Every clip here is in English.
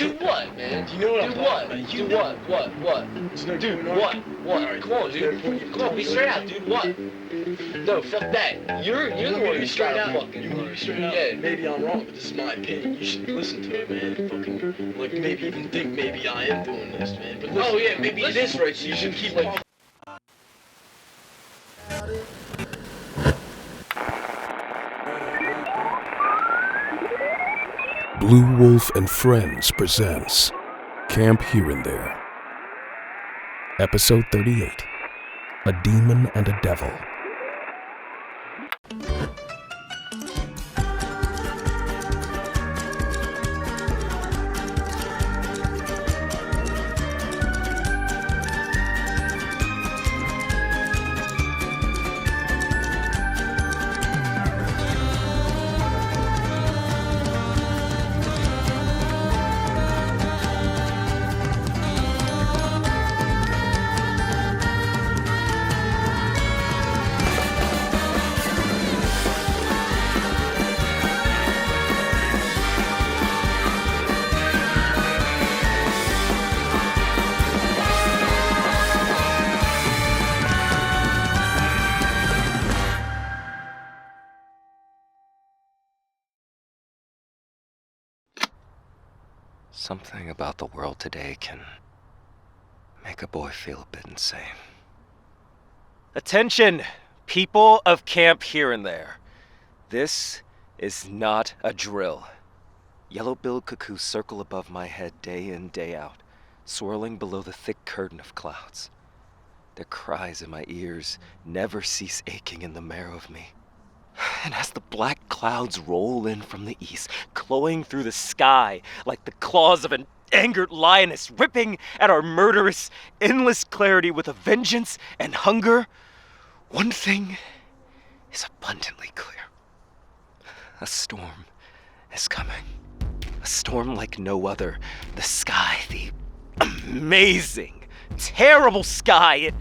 Do what, man? Do you know what I'm Do what? talking about? Do what? What? There's no Dude, going on. what? What? Alright, Come on, dude. Come on, be straight out, dude. What? No, fuck that. You're the one who's straight out fucking. You want me to be straight out? Yeah. Maybe I'm wrong, but this is my opinion. You should listen to it, man. Fucking, like, maybe even think maybe I am doing this, man. But listen, Oh yeah, maybe it is right. So you should keep like. talking. Blue Wolf and Friends presents Camp Here and There. Episode 38, A Demon and a Devil. Something about the world today can make a boy feel a bit insane. Attention, people of Camp Here and There. This is not a drill. Yellow-billed cuckoos circle above my head day in, day out, swirling below the thick curtain of clouds. Their cries in my ears never cease aching in the marrow of me. And as the black clouds roll in from the east, clawing through the sky like the claws of an angered lioness, ripping at our murderous, endless clarity with a vengeance and hunger, one thing is abundantly clear. A storm is coming. A storm like no other. The sky, the amazing, terrible sky,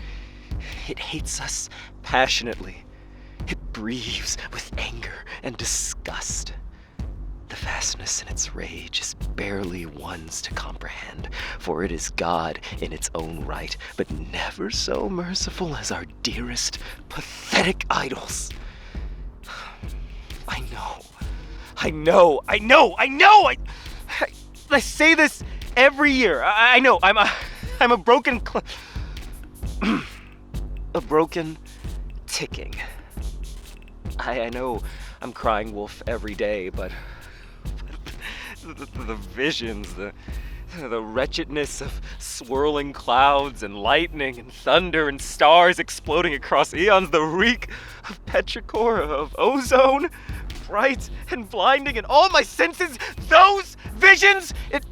it hates us passionately. It breathes with anger and disgust. The vastness in its rage is barely one's to comprehend, for it is God in its own right, but never so merciful as our dearest, pathetic idols. I say this every year. I know, I'm a broken a broken ticking. I know I'm crying wolf every day, but the visions, the wretchedness of swirling clouds and lightning and thunder and stars exploding across eons, the reek of petrichor, of ozone, bright and blinding in all my senses, those visions, it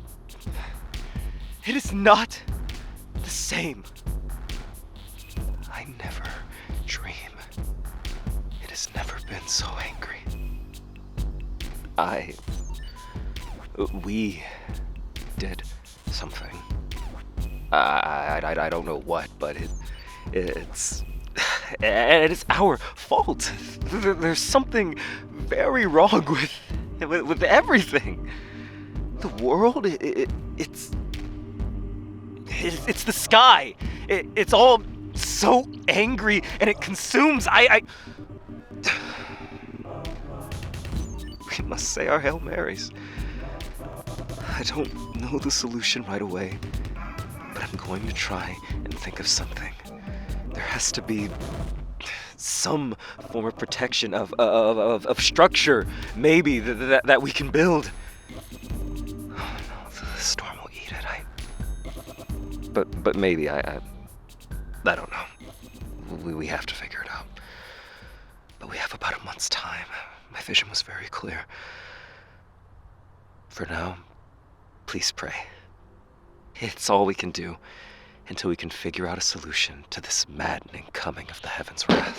is not the same. I never dream. It has never been so angry. We did something. I don't know what, but it's our fault. There's something very wrong with everything. The world, it's the sky. It's all so angry and it consumes. We must say our Hail Marys. I don't know the solution right away, but I'm going to try and think of something. There has to be some form of protection of structure, maybe, that we can build. Oh no, the storm will eat it. But maybe, I don't know. We have to figure it out. But we have about a month's time. My vision was very clear. For now, please pray. It's all we can do until we can figure out a solution to this maddening coming of the heavens' wrath.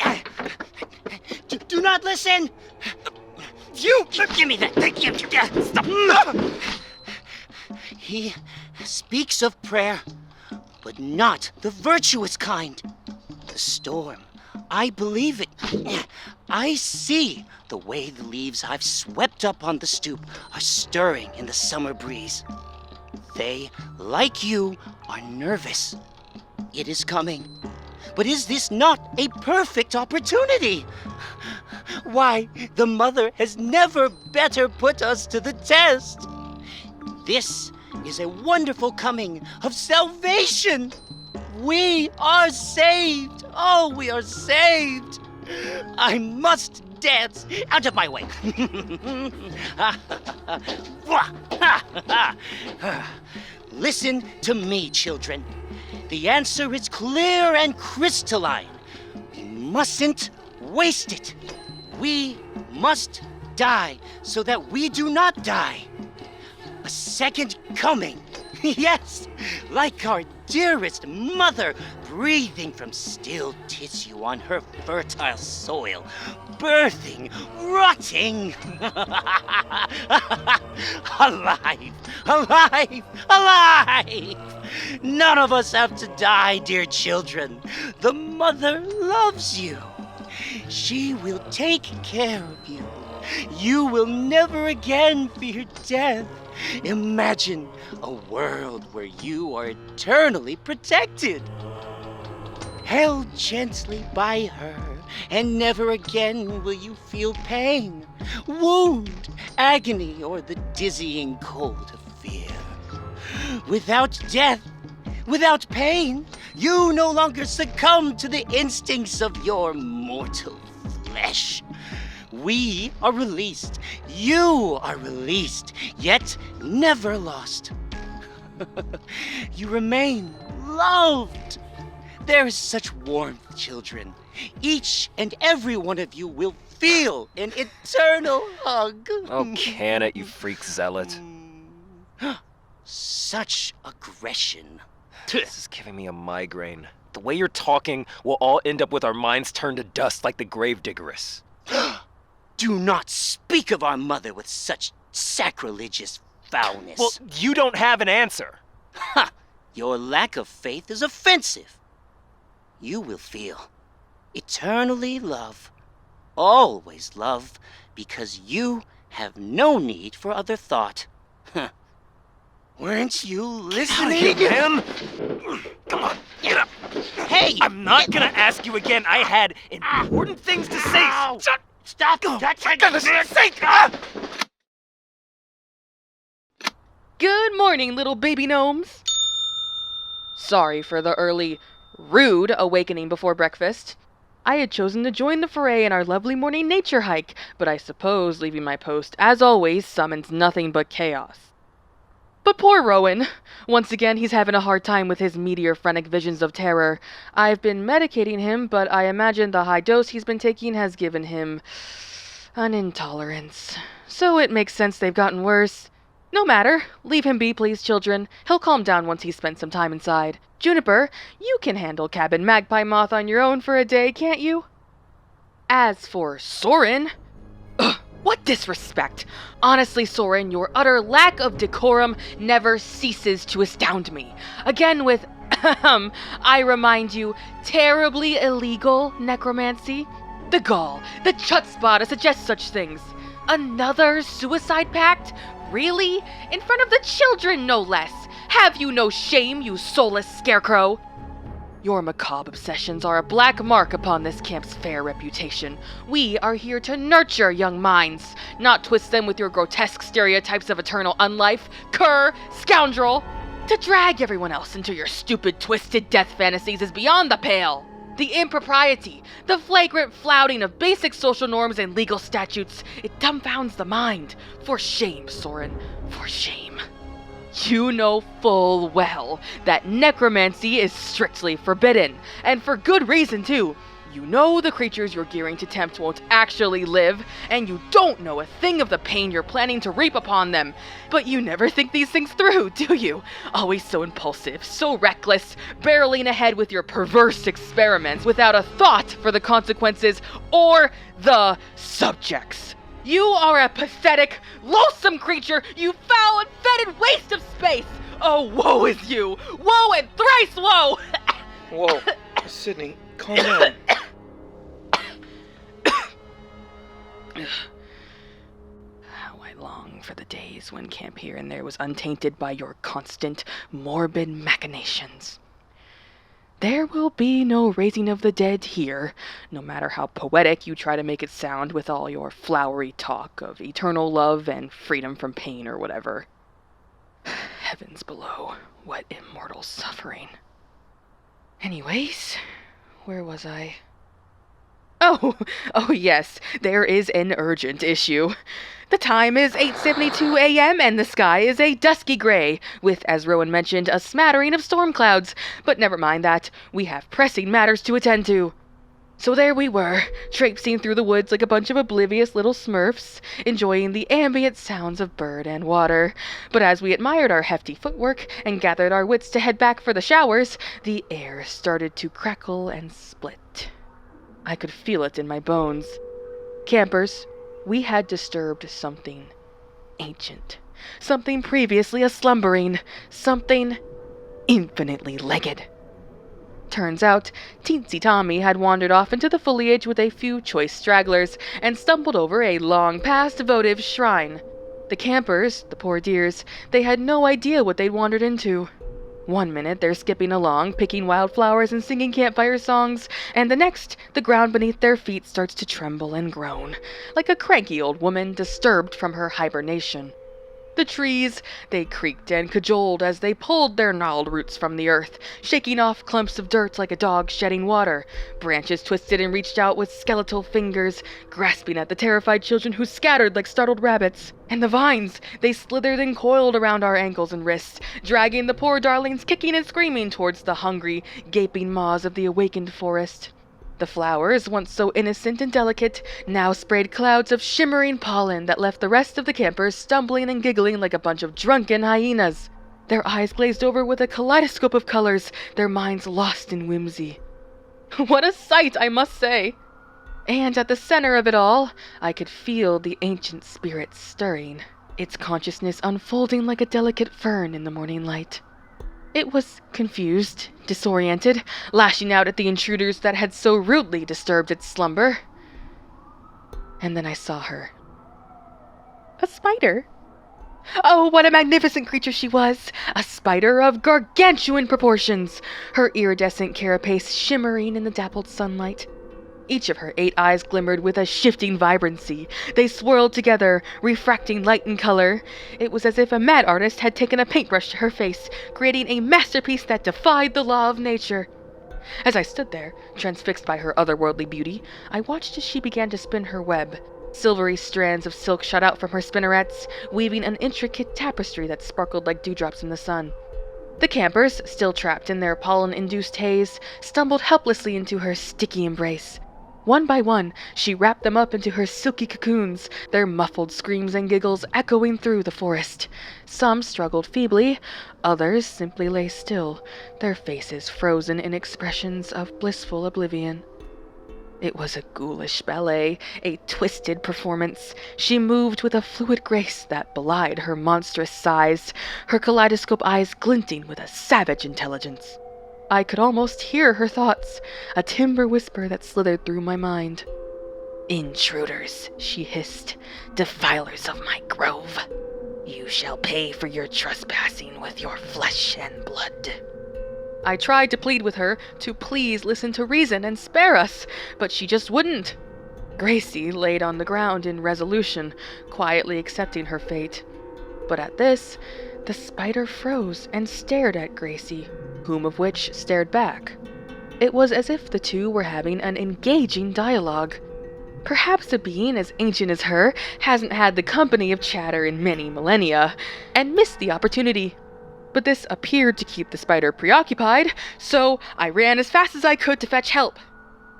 Do not listen! You! Give me that! Stop! He speaks of prayer, but not the virtuous kind. The storm, I believe it. I see the way the leaves I've swept up on the stoop are stirring in the summer breeze. They, like you, are nervous. It is coming. But is this not a perfect opportunity? Why, the mother has never better put us to the test. This is a wonderful coming of salvation. We are saved. Oh, we are saved. I must dance. Out of my way. Listen to me, children. The answer is clear and crystalline. We mustn't waste it. We must die so that we do not die. A second coming. Yes, like our dearest mother, breathing from still tissue on her fertile soil, birthing, rotting. Alive, alive, alive. None of us have to die, dear children. The mother loves you. She will take care of you. You will never again fear death. Imagine a world where you are eternally protected, held gently by her, and never again will you feel pain, wound, agony, or the dizzying cold of fear. Without death, without pain, you no longer succumb to the instincts of your mortal flesh. We are released. You are released, yet never lost. You remain loved. There is such warmth, children. Each and every one of you will feel an eternal hug. Oh, can it, you freak zealot. Such aggression. This is giving me a migraine. The way you're talking, we'll all end up with our minds turned to dust like the gravediggerous. Do not speak of our mother with such sacrilegious foulness. Well, you don't have an answer. Ha! Your lack of faith is offensive. You will feel eternally love, always love, because you have no need for other thought. Weren't you listening? Man! Come on, get up. Hey! I'm not gonna ask you again. I had important things to say. Ow. Stop touching sake! Good morning, little baby gnomes. Sorry for the early, rude awakening before breakfast. I had chosen to join the foray in our lovely morning nature hike, but I suppose leaving my post, as always, summons nothing but chaos. But poor Rowan. Once again, he's having a hard time with his meteor-phrenic visions of terror. I've been medicating him, but I imagine the high dose he's been taking has given him an intolerance. So it makes sense they've gotten worse. No matter. Leave him be, please, children. He'll calm down once he's spent some time inside. Juniper, you can handle cabin magpie moth on your own for a day, can't you? As for Soren... Ugh, what disrespect! Honestly, Soren, your utter lack of decorum never ceases to astound me. Again with, I remind you, terribly illegal necromancy. The gall, the chutzpah to suggest such things. Another suicide pact? Really? In front of the children, no less. Have you no shame, you soulless scarecrow? Your macabre obsessions are a black mark upon this camp's fair reputation. We are here to nurture young minds, not twist them with your grotesque stereotypes of eternal unlife, cur, scoundrel. To drag everyone else into your stupid, twisted death fantasies is beyond the pale. The impropriety, the flagrant flouting of basic social norms and legal statutes, it dumbfounds the mind. For shame, Soren, for shame. You know full well that necromancy is strictly forbidden, and for good reason too. You know the creatures you're gearing to tempt won't actually live, and you don't know a thing of the pain you're planning to reap upon them. But you never think these things through, do you? Always so impulsive, so reckless, barreling ahead with your perverse experiments without a thought for the consequences or the subjects. You are a pathetic, loathsome creature, you foul and fetid waste of space! Oh, woe is you! Woe and thrice woe! Whoa, Sydney, calm down. How I long for the days when Camp Here and There was untainted by your constant, morbid machinations. There will be no raising of the dead here, no matter how poetic you try to make it sound with all your flowery talk of eternal love and freedom from pain or whatever. Heavens below, what immortal suffering. Anyways, where was I? Oh yes, there is an urgent issue. The time is 8:72 a.m. and the sky is a dusky gray, with, as Rowan mentioned, a smattering of storm clouds. But never mind that, we have pressing matters to attend to. So there we were, traipsing through the woods like a bunch of oblivious little smurfs, enjoying the ambient sounds of bird and water. But as we admired our hefty footwork and gathered our wits to head back for the showers, the air started to crackle and split. I could feel it in my bones. Campers, we had disturbed something ancient, something previously a slumbering, something infinitely legged. Turns out, Teensy Tommy had wandered off into the foliage with a few choice stragglers and stumbled over a long-past votive shrine. The campers, the poor dears, they had no idea what they'd wandered into. One minute they're skipping along, picking wildflowers and singing campfire songs, and the next, the ground beneath their feet starts to tremble and groan, like a cranky old woman disturbed from her hibernation. The trees, they creaked and cajoled as they pulled their gnarled roots from the earth, shaking off clumps of dirt like a dog shedding water. Branches twisted and reached out with skeletal fingers, grasping at the terrified children who scattered like startled rabbits. And the vines, they slithered and coiled around our ankles and wrists, dragging the poor darlings kicking and screaming towards the hungry, gaping maws of the awakened forest. The flowers, once so innocent and delicate, now sprayed clouds of shimmering pollen that left the rest of the campers stumbling and giggling like a bunch of drunken hyenas. Their eyes glazed over with a kaleidoscope of colors, their minds lost in whimsy. What a sight, I must say! And at the center of it all, I could feel the ancient spirit stirring, its consciousness unfolding like a delicate fern in the morning light. It was confused, disoriented, lashing out at the intruders that had so rudely disturbed its slumber. And then I saw her. A spider. Oh, what a magnificent creature she was! A spider of gargantuan proportions, her iridescent carapace shimmering in the dappled sunlight. Each of her 8 eyes glimmered with a shifting vibrancy. They swirled together, refracting light and color. It was as if a mad artist had taken a paintbrush to her face, creating a masterpiece that defied the law of nature. As I stood there, transfixed by her otherworldly beauty, I watched as she began to spin her web. Silvery strands of silk shot out from her spinnerets, weaving an intricate tapestry that sparkled like dewdrops in the sun. The campers, still trapped in their pollen-induced haze, stumbled helplessly into her sticky embrace. One by one, she wrapped them up into her silky cocoons, their muffled screams and giggles echoing through the forest. Some struggled feebly, others simply lay still, their faces frozen in expressions of blissful oblivion. It was a ghoulish ballet, a twisted performance. She moved with a fluid grace that belied her monstrous size, her kaleidoscope eyes glinting with a savage intelligence. I could almost hear her thoughts, a timber whisper that slithered through my mind. "Intruders," she hissed, "defilers of my grove. You shall pay for your trespassing with your flesh and blood." I tried to plead with her to please listen to reason and spare us, but she just wouldn't. Gracie laid on the ground in resolution, quietly accepting her fate. But at this, the spider froze and stared at Gracie, whom of which stared back. It was as if the two were having an engaging dialogue. Perhaps a being as ancient as her hasn't had the company of chatter in many millennia, and missed the opportunity. But this appeared to keep the spider preoccupied, so I ran as fast as I could to fetch help.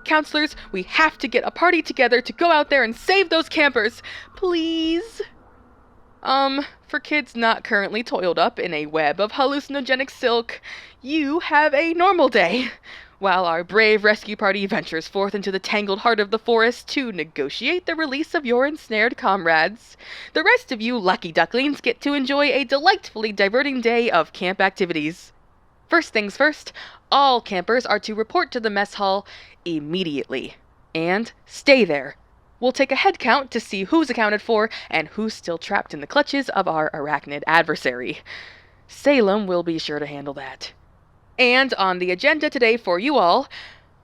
"Counselors, we have to get a party together to go out there and save those campers. Please?" For kids not currently toiled up in a web of hallucinogenic silk, you have a normal day, while our brave rescue party ventures forth into the tangled heart of the forest to negotiate the release of your ensnared comrades. The rest of you lucky ducklings get to enjoy a delightfully diverting day of camp activities. First things first, all campers are to report to the mess hall immediately. And stay there. We'll take a head count to see who's accounted for and who's still trapped in the clutches of our arachnid adversary. Salem will be sure to handle that. And on the agenda today for you all,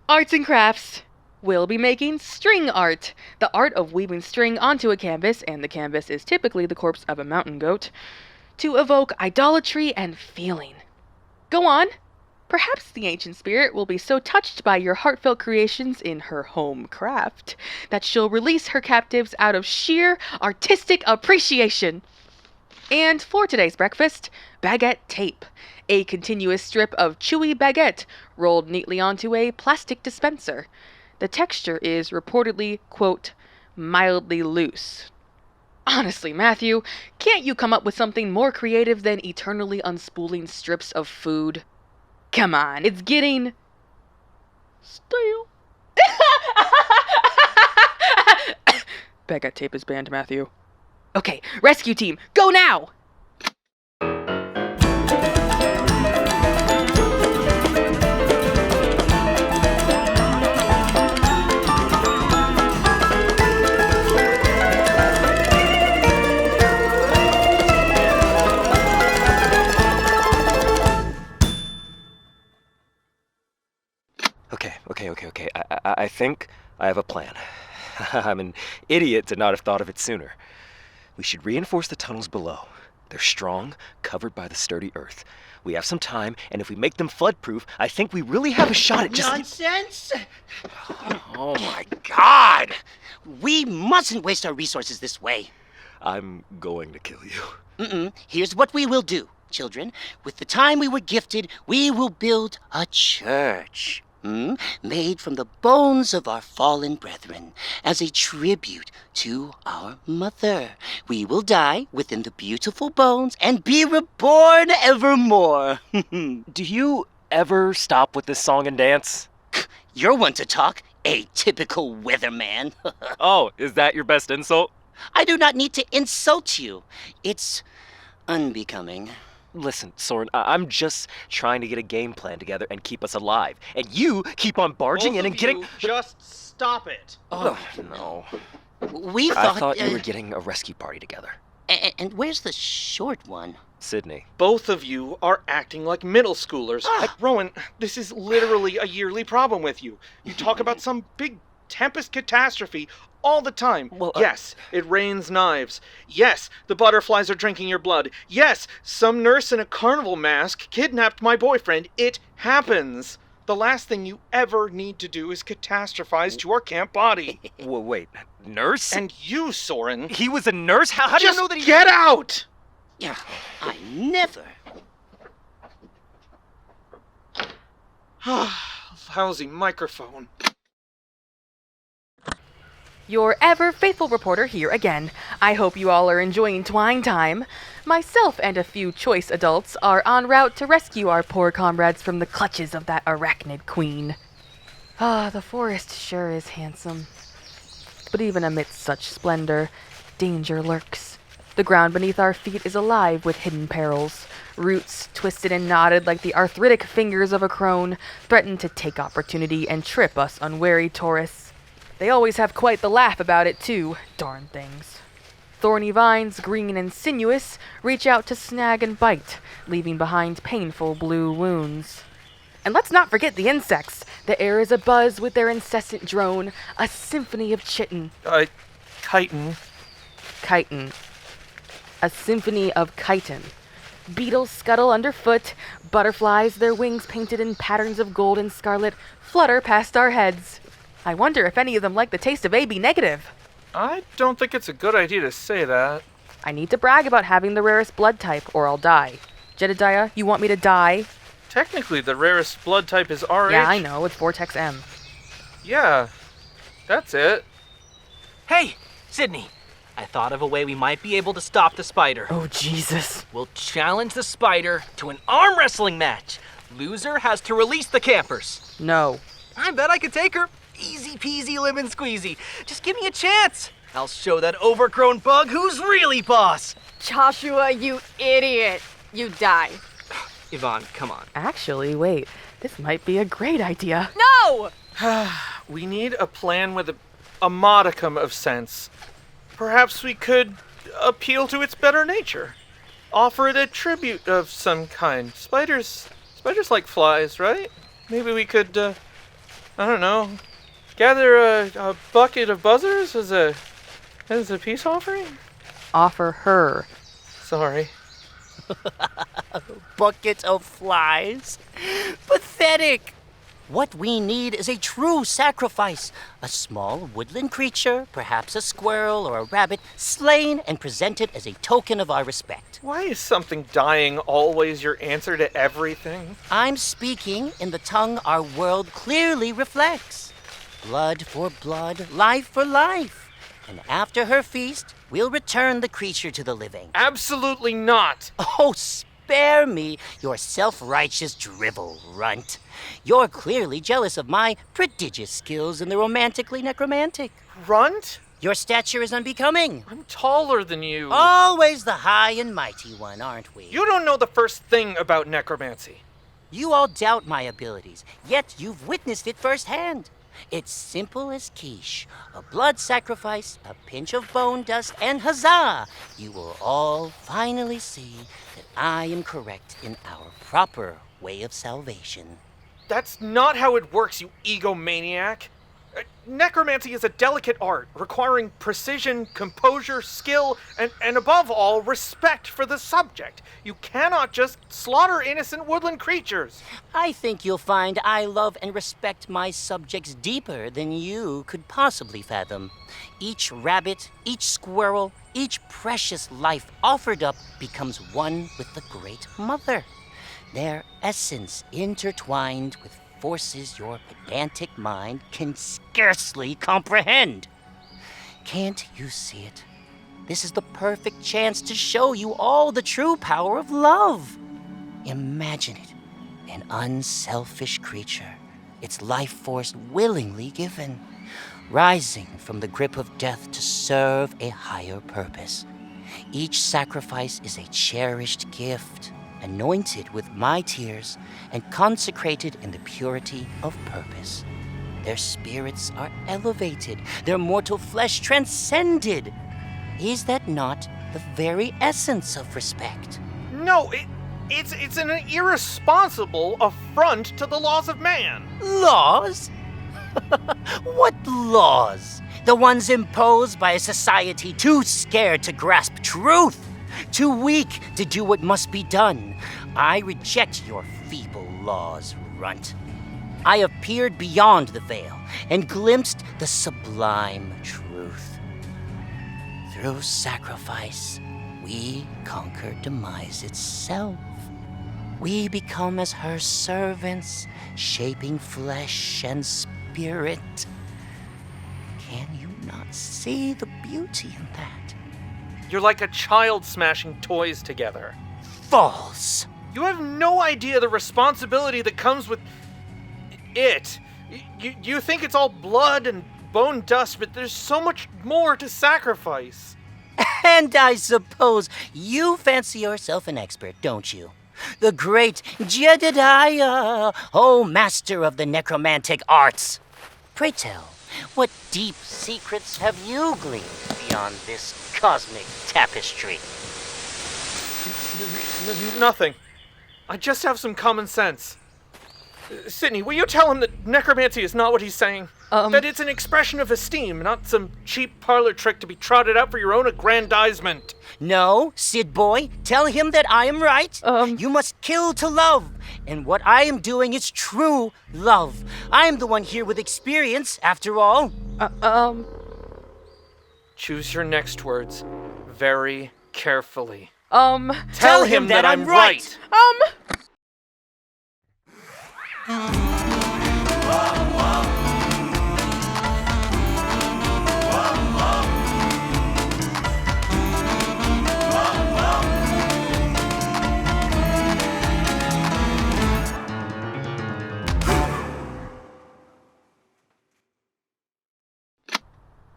arts and crafts. We'll be making string art, the art of weaving string onto a canvas, and the canvas is typically the corpse of a mountain goat, to evoke idolatry and feeling. Go on. Perhaps the ancient spirit will be so touched by your heartfelt creations in her home craft that she'll release her captives out of sheer artistic appreciation. And for today's breakfast, baguette tape, a continuous strip of chewy baguette rolled neatly onto a plastic dispenser. The texture is reportedly, quote, mildly loose. Honestly, Matthew, can't you come up with something more creative than eternally unspooling strips of food? Come on, it's getting stale. Baguette tape is banned, Matthew. Okay, rescue team, go now! Okay. I think I have a plan. I'm an idiot to not have thought of it sooner. We should reinforce the tunnels below. They're strong, covered by the sturdy earth. We have some time, and if we make them flood-proof, I think we really have a shot at just... Nonsense! Oh my God! We mustn't waste our resources this way. I'm going to kill you. Here's what we will do, children. With the time we were gifted, we will build a church. Made from the bones of our fallen brethren, as a tribute to our mother. We will die within the beautiful bones and be reborn evermore. Do you ever stop with this song and dance? You're one to talk, a typical weatherman. Oh, is that your best insult? I do not need to insult you. It's unbecoming. Listen, Soren, I'm just trying to get a game plan together and keep us alive. And you keep on barging in and getting... Just stop it. Oh, no. We I thought... thought you were getting a rescue party together. And where's the short one? Sydney. Both of you are acting like middle schoolers. Rowan, this is literally a yearly problem with you. You talk about some big tempest catastrophe all the time. Well, yes, it rains knives. Yes, the butterflies are drinking your blood. Yes, some nurse in a carnival mask kidnapped my boyfriend. It happens. The last thing you ever need to do is catastrophize to our camp body. Wait, nurse? And you, Soren. He was a nurse? How do you Just know that he... get out! Yeah, I never. Lousy microphone. Your ever faithful reporter here again. I hope you all are enjoying Twine Time. Myself and a few choice adults are en route to rescue our poor comrades from the clutches of that arachnid queen. The forest sure is handsome. But even amidst such splendor, danger lurks. The ground beneath our feet is alive with hidden perils. Roots, twisted and knotted like the arthritic fingers of a crone, threaten to take opportunity and trip us unwary tourists. They always have quite the laugh about it, too, darn things. Thorny vines, green and sinuous, reach out to snag and bite, leaving behind painful blue wounds. And let's not forget the insects. The air is abuzz with their incessant drone, a symphony of chitin. Chitin. Chitin. A symphony of chitin. Beetles scuttle underfoot, butterflies, their wings painted in patterns of gold and scarlet, flutter past our heads. I wonder if any of them like the taste of AB negative. I don't think it's a good idea to say that. I need to brag about having the rarest blood type, or I'll die. Jedediah, you want me to die? Technically, the rarest blood type is RH. Yeah, I know, it's Vortex M. Yeah, that's it. Hey, Sydney, I thought of a way we might be able to stop the spider. Oh, Jesus. We'll challenge the spider to an arm wrestling match. Loser has to release the campers. No. I bet I could take her. Easy peasy lemon squeezy. Just give me a chance. I'll show that overgrown bug who's really boss. Joshua, you idiot. You die. Yvonne, come on. Actually, wait. This might be a great idea. No! We need a plan with a a modicum of sense, perhaps we could appeal to its better nature. Offer it a tribute of some kind. Spiders like flies, right? Maybe we could, I don't know, gather a bucket of buzzers as a peace offering? Offer her. Sorry. Bucket of flies. Pathetic. What we need is a true sacrifice. A small woodland creature, perhaps a squirrel or a rabbit, slain and presented as a token of our respect. Why is something dying always your answer to everything? I'm speaking in the tongue our world clearly reflects. Blood for blood, life for life. And after her feast, we'll return the creature to the living. Absolutely not! Oh, spare me your self-righteous drivel, runt. You're clearly jealous of my prodigious skills in the romantically necromantic. Runt? Your stature is unbecoming. I'm taller than you. Always the high and mighty one, aren't we? You don't know the first thing about necromancy. You all doubt my abilities, yet you've witnessed it firsthand. It's simple as quiche. A blood sacrifice, a pinch of bone dust, and huzzah! You will all finally see that I am correct in our proper way of salvation. That's not how it works, you egomaniac. Necromancy is a delicate art, requiring precision, composure, skill, and above all, respect for the subject. You cannot just slaughter innocent woodland creatures. I think you'll find I love and respect my subjects deeper than you could possibly fathom. Each rabbit, each squirrel, each precious life offered up becomes one with the Great Mother. Their essence intertwined with forces your pedantic mind can scarcely comprehend. Can't you see it? This is the perfect chance to show you all the true power of love. Imagine it, an unselfish creature, its life force willingly given, rising from the grip of death to serve a higher purpose. Each sacrifice is a cherished gift, anointed with my tears and consecrated in the purity of purpose. Their spirits are elevated, their mortal flesh transcended. Is that not the very essence of respect? No, it's an irresponsible affront to the laws of man. Laws? What laws? The ones imposed by a society too scared to grasp truth, too weak to do what must be done. I reject your feeble laws, runt. I have peered beyond the veil and glimpsed the sublime truth. Through sacrifice, we conquer demise itself. We become as her servants, shaping flesh and spirit. Can you not see the beauty in that? You're like a child smashing toys together. False! You have no idea the responsibility that comes with it. You think it's all blood and bone dust, but there's so much more to sacrifice. And I suppose you fancy yourself an expert, don't you? The great Jedediah, oh master of the necromantic arts. Pray tell, what deep secrets have you gleaned beyond this cosmic tapestry? Nothing. I just have some common sense. Sydney, will you tell him that necromancy is not what he's saying? That it's an expression of esteem, not some cheap parlor trick to be trotted out for your own aggrandizement. No, Sid boy, tell him that I am right. You must kill to love. And what I am doing is true love. I am the one here with experience, after all. Choose your next words very carefully. Tell him that I'm right.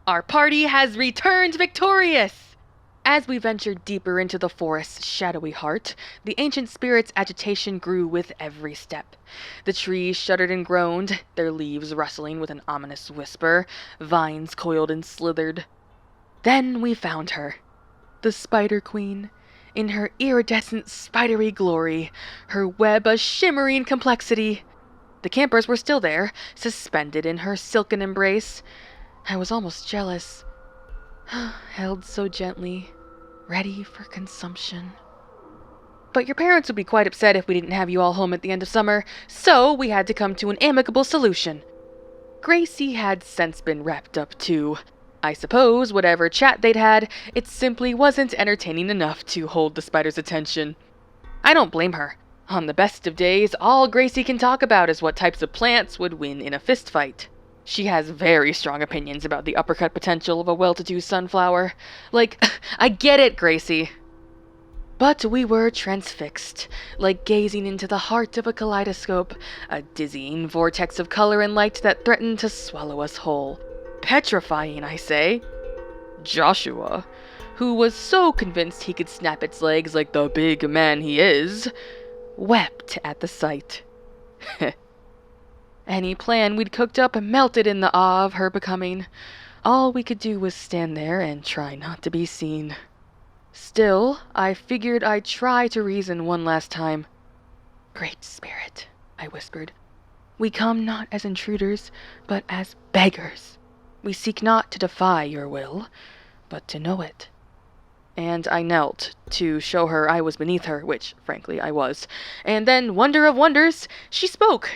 Our party has returned victorious! As we ventured deeper into the forest's shadowy heart, the ancient spirit's agitation grew with every step. The trees shuddered and groaned, their leaves rustling with an ominous whisper, vines coiled and slithered. Then we found her, the Spider Queen, in her iridescent spidery glory, her web a shimmering complexity. The campers were still there, suspended in her silken embrace. I was almost jealous. Held so gently, ready for consumption. But your parents would be quite upset if we didn't have you all home at the end of summer, so we had to come to an amicable solution. Gracie had since been wrapped up too. I suppose whatever chat they'd had, it simply wasn't entertaining enough to hold the spider's attention. I don't blame her. On the best of days, all Gracie can talk about is what types of plants would win in a fistfight. She has very strong opinions about the uppercut potential of a well-to-do sunflower. Like, I get it, Gracie. But we were transfixed, like gazing into the heart of a kaleidoscope, a dizzying vortex of color and light that threatened to swallow us whole. Petrifying, I say. Joshua, who was so convinced he could snap its legs like the big man he is, wept at the sight. Any plan we'd cooked up melted in the awe of her becoming. All we could do was stand there and try not to be seen. Still, I figured I'd try to reason one last time. Great Spirit, I whispered, we come not as intruders, but as beggars. We seek not to defy your will, but to know it. And I knelt to show her I was beneath her, which, frankly, I was. And then, wonder of wonders, she spoke.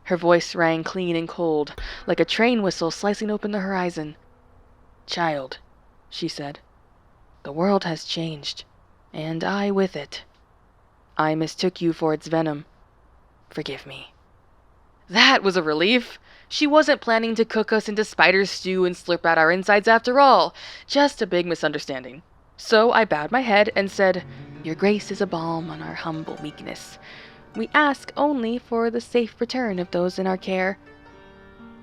Her voice rang clean and cold, like a train whistle slicing open the horizon. Child, she said, the world has changed, and I with it. I mistook you for its venom. Forgive me. That was a relief. She wasn't planning to cook us into spider stew and slurp out our insides after all. Just a big misunderstanding. So I bowed my head and said, Your grace is a balm on our humble weakness. We ask only for the safe return of those in our care.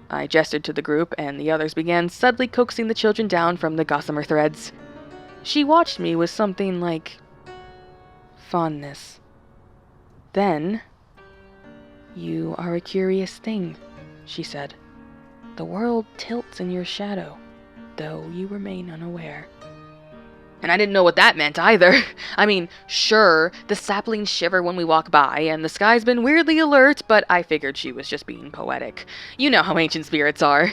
I gestured to the group, and the others began subtly coaxing the children down from the gossamer threads. She watched me with something like fondness. Then, you are a curious thing, she said. The world tilts in your shadow, though you remain unaware. And I didn't know what that meant either. I mean, sure, the saplings shiver when we walk by, and the sky's been weirdly alert, but I figured she was just being poetic. You know how ancient spirits are.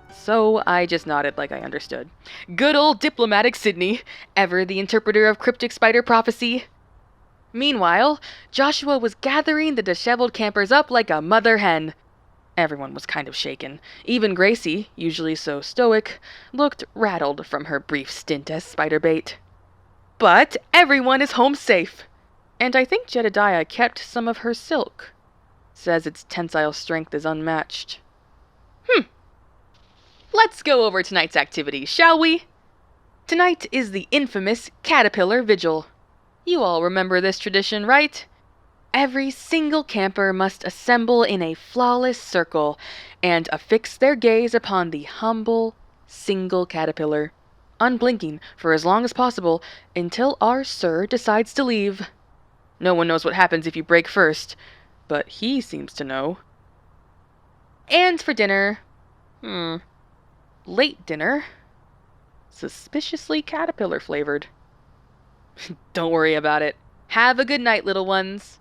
So I just nodded like I understood. Good old diplomatic Sydney, ever the interpreter of cryptic spider prophecy. Meanwhile, Joshua was gathering the disheveled campers up like a mother hen. Everyone was kind of shaken. Even Gracie, usually so stoic, looked rattled from her brief stint as spider bait. But everyone is home safe. And I think Jedediah kept some of her silk. Says its tensile strength is unmatched. Let's go over tonight's activity, shall we? Tonight is the infamous Caterpillar Vigil. You all remember this tradition, right? Every single camper must assemble in a flawless circle and affix their gaze upon the humble, single caterpillar, unblinking for as long as possible until our sir decides to leave. No one knows what happens if you break first, but he seems to know. And for dinner, late dinner, suspiciously caterpillar flavored. Don't worry about it. Have a good night, little ones.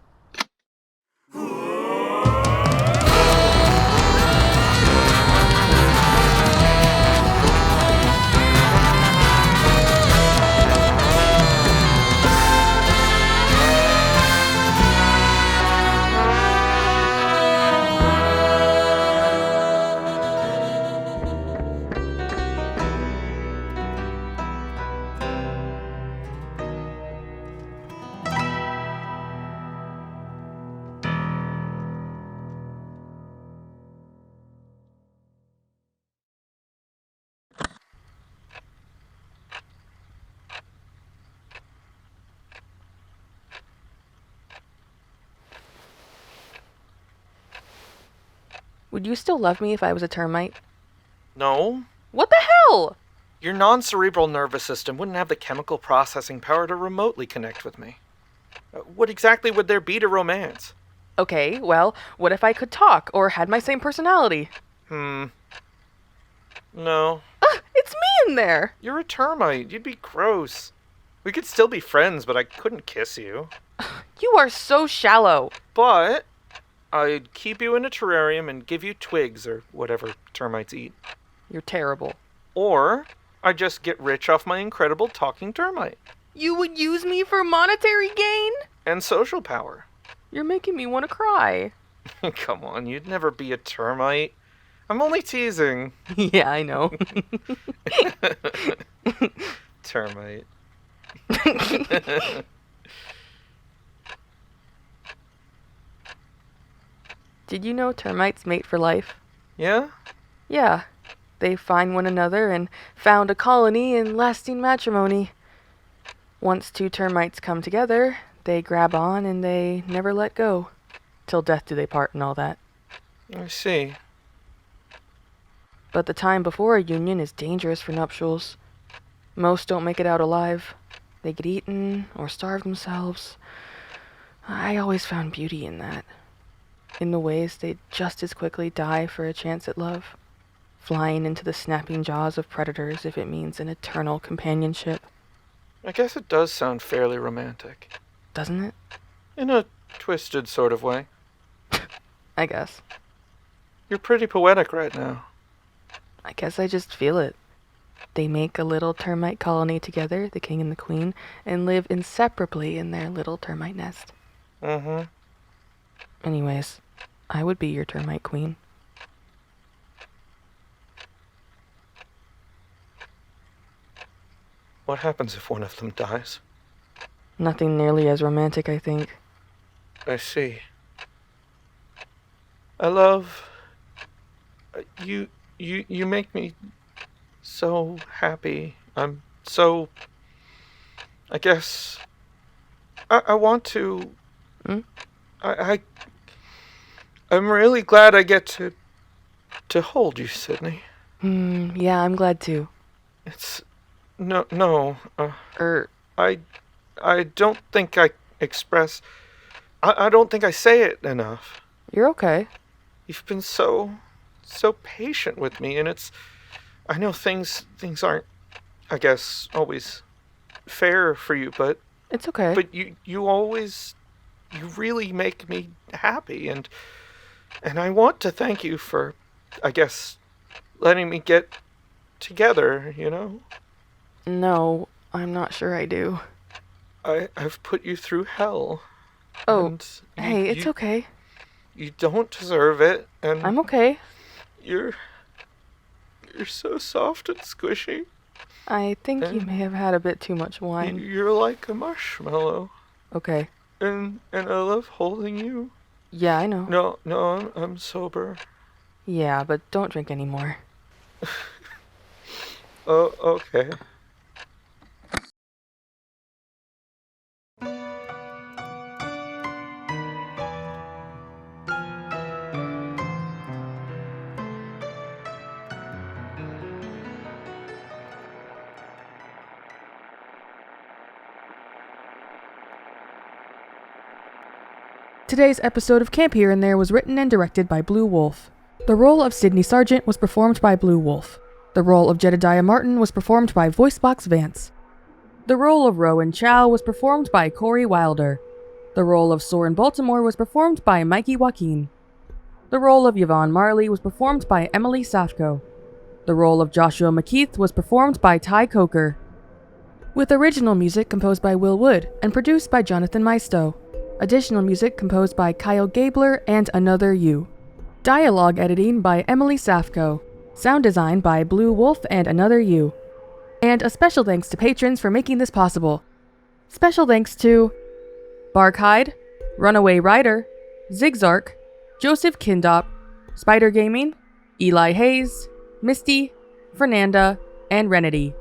Would you still love me if I was a termite? No. What the hell? Your non-cerebral nervous system wouldn't have the chemical processing power to remotely connect with me. What exactly would there be to romance? Okay, well, what if I could talk or had my same personality? No. It's me in there! You're a termite. You'd be gross. We could still be friends, but I couldn't kiss you. You are so shallow. But I'd keep you in a terrarium and give you twigs or whatever termites eat. You're terrible. Or I'd just get rich off my incredible talking termite. You would use me for monetary gain? And social power. You're making me want to cry. Come on, you'd never be a termite. I'm only teasing. Yeah, I know. Termite. Did you know termites mate for life? Yeah? Yeah. They find one another and found a colony in lasting matrimony. Once two termites come together, they grab on and they never let go. Till death do they part and all that. I see. But the time before a union is dangerous for nuptials. Most don't make it out alive. They get eaten or starve themselves. I always found beauty in that. In the ways they'd just as quickly die for a chance at love. Flying into the snapping jaws of predators if it means an eternal companionship. I guess it does sound fairly romantic. Doesn't it? In a twisted sort of way. I guess. You're pretty poetic right now. I guess I just feel it. They make a little termite colony together, the king and the queen, and live inseparably in their little termite nest. Mm-hmm. Anyways, I would be your termite queen. What happens if one of them dies? Nothing nearly as romantic, I think. I see. I love... You make me so happy. I'm so... I guess... I want to... I'm really glad I get to hold you, Sydney. Yeah, I'm glad too. It's... No. I don't think I express... I don't think I say it enough. You're okay. You've been so patient with me, and it's... I know things aren't, I guess, always fair for you, but... It's okay. But you really make me happy, and I want to thank you for, I guess, letting me get together, you know? No, I'm not sure I do. I've put you through hell. Oh, hey, it's okay. You don't deserve it, and... I'm okay. You're so soft and squishy. I think you may have had a bit too much wine. You're like a marshmallow. Okay. And I love holding you. Yeah, I know. No, I'm sober. Yeah, but don't drink anymore. Oh, okay. Today's episode of Camp Here and There was written and directed by Blue Wolfe. The role of Sydney Sargent was performed by Blue Wolfe. The role of Jedediah Martin was performed by Voicebox Vance. The role of Rowan Chow was performed by Corey Wilder. The role of Soren Baltimore was performed by Mikee Joaquin. The role of Yvonne Marley was performed by Emily Safko. The role of Joshua McKeith was performed by Ty Coker. With original music composed by Will Wood and produced by Jonathon Maisto. Additional music composed by Kyle Gabler and Another You. Dialogue editing by Emily Safko. Sound design by Blue Wolfe and Another You. And a special thanks to patrons for making this possible. Special thanks to Barkhide, Runaway Rider, Zigzark, Joseph Kindop, Spider Gaming, Eli Hayes, Misty, Fernanda, and Renity.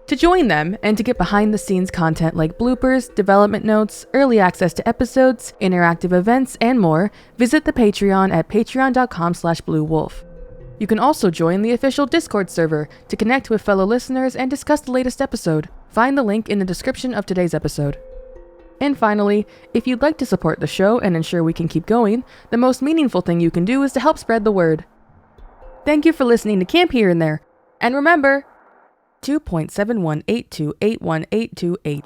To join them and to get behind-the-scenes content like bloopers, development notes, early access to episodes, interactive events, and more, visit the Patreon at patreon.com/bluewolf. You can also join the official Discord server to connect with fellow listeners and discuss the latest episode. Find the link in the description of today's episode. And finally, if you'd like to support the show and ensure we can keep going, the most meaningful thing you can do is to help spread the word. Thank you for listening to Camp Here and There. And remember, 2.7182818828.